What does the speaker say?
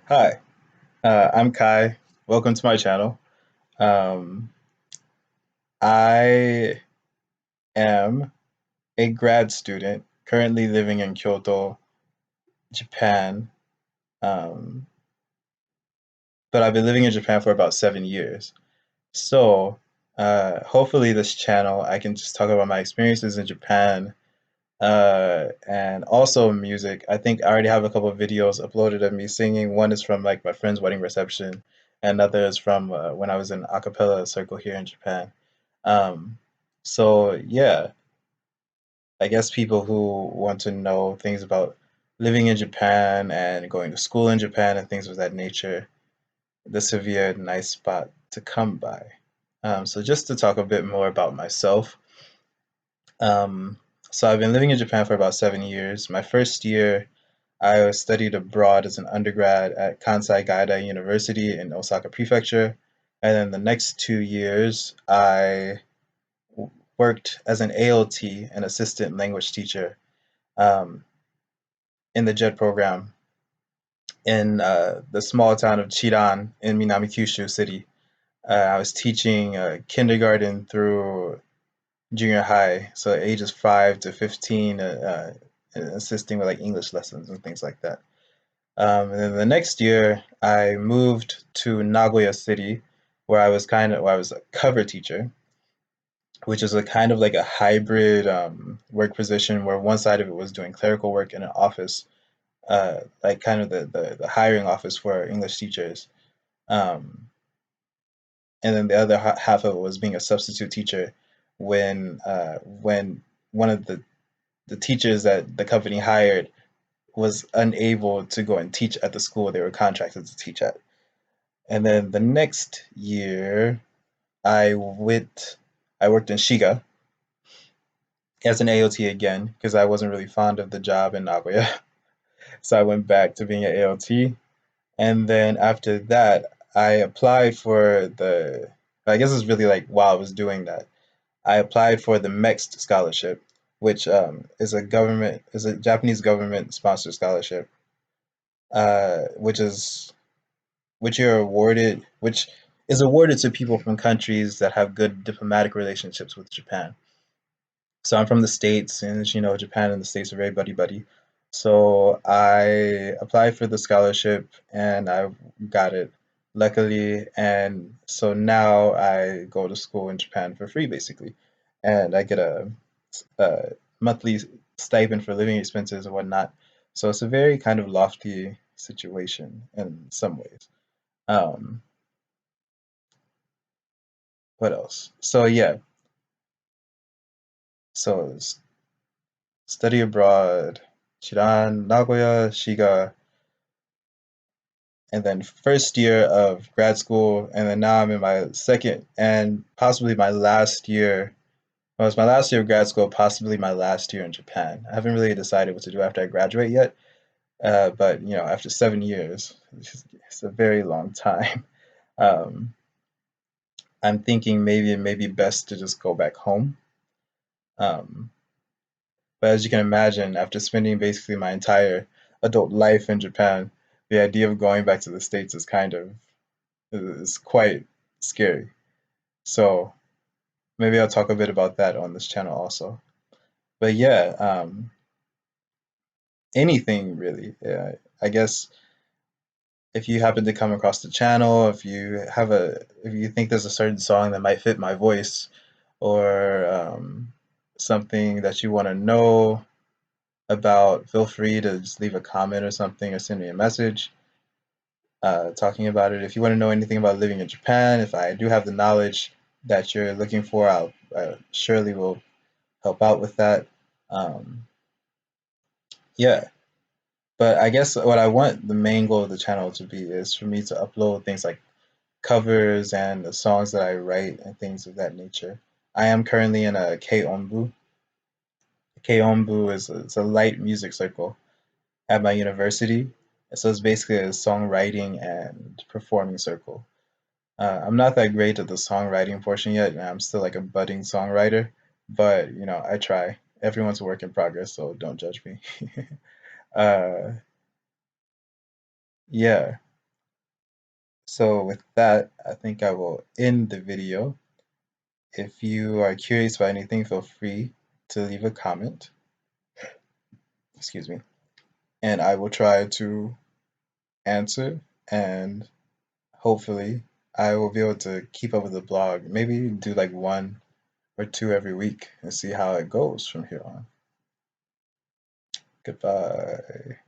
Hi, I'm Kai. Welcome to my channel. Um, I am a grad student currently living in Kyoto, Japan. Um, but I've been living in Japan for about 7 years. So, hopefully, this channel I can just talk about my experiences in Japan and also music. I think I already have a couple of videos uploaded of me singing. One is from like my friend's wedding reception, and another is from when I was in a cappella circle here in Japan. Um, so yeah, I guess people who want to know things about living in Japan and going to school in Japan and things of that nature, this would be a nice spot to come by. So just to talk a bit more about myself. Um, so I've been living in Japan for about 7 years. My first year, I studied abroad as an undergrad at Kansai Gaida University in Osaka Prefecture. And then the next 2 years, I worked as an ALT, an assistant language teacher, um, in the JET program in the small town of Chiran in Minami Kyushu City. I was teaching kindergarten through junior high, so ages 5 to 15, assisting with like English lessons and things like that. And then the next year, I moved to Nagoya City, where I was a cover teacher, which is a kind of like a hybrid work position where one side of it was doing clerical work in an office, like kind of the hiring office for English teachers. Um, and then the other half of it was being a substitute teacher when one of the teachers that the company hired was unable to go and teach at the school they were contracted to teach at. And then the next year, I went, I worked in Shiga as an AOT again because I wasn't really fond of the job in Nagoya. So I went back to being an AOT. And then after that, I applied for I guess it's really like while I was doing that, I applied for the MEXT scholarship, which is a Japanese government sponsored scholarship, which which is awarded to people from countries that have good diplomatic relationships with Japan. So I'm from the States, and as you know, Japan and the States are very buddy buddy. So I applied for the scholarship and I got it, luckily. And so now I go to school in Japan for free, basically, and I get a monthly stipend for living expenses and whatnot. So it's a very kind of lofty situation in some ways. Um, what else? So yeah, so study abroad, Chiran, Nagoya, Shiga, and then first year of grad school, and then now I'm in my second and possibly my last year. Well, it's my last year of grad school, possibly my last year in Japan. I haven't really decided what to do after I graduate yet, but you know, after 7 years, it's a very long time. Um, I'm thinking maybe it may be best to just go back home. Um, but as you can imagine, after spending basically my entire adult life in Japan, the idea of going back to the States is quite scary. So maybe I'll talk a bit about that on this channel also. But yeah, anything really. Yeah, I guess if you happen to come across the channel, if you think there's a certain song that might fit my voice, or something that you want to know about, feel free to just leave a comment or something, or send me a message talking about it. If you want to know anything about living in Japan, if I do have the knowledge that you're looking for, I surely will help out with that. Um, yeah, but I guess what I want the main goal of the channel to be is for me to upload things like covers and the songs that I write and things of that nature. I am currently in a K-Onbu. K-Onbu is a light music circle at my university. So it's basically a songwriting and performing circle. I'm not that great at the songwriting portion yet, and I'm still like a budding songwriter, but you know, I try. Everyone's a work in progress, so don't judge me. uh, yeah. So with that, I think I will end the video. If you are curious about anything, feel free to leave a comment. Excuse me. And I will try to answer, and hopefully I will be able to keep up with the blog. Maybe do like 1 or 2 every week and see how it goes from here on. Goodbye.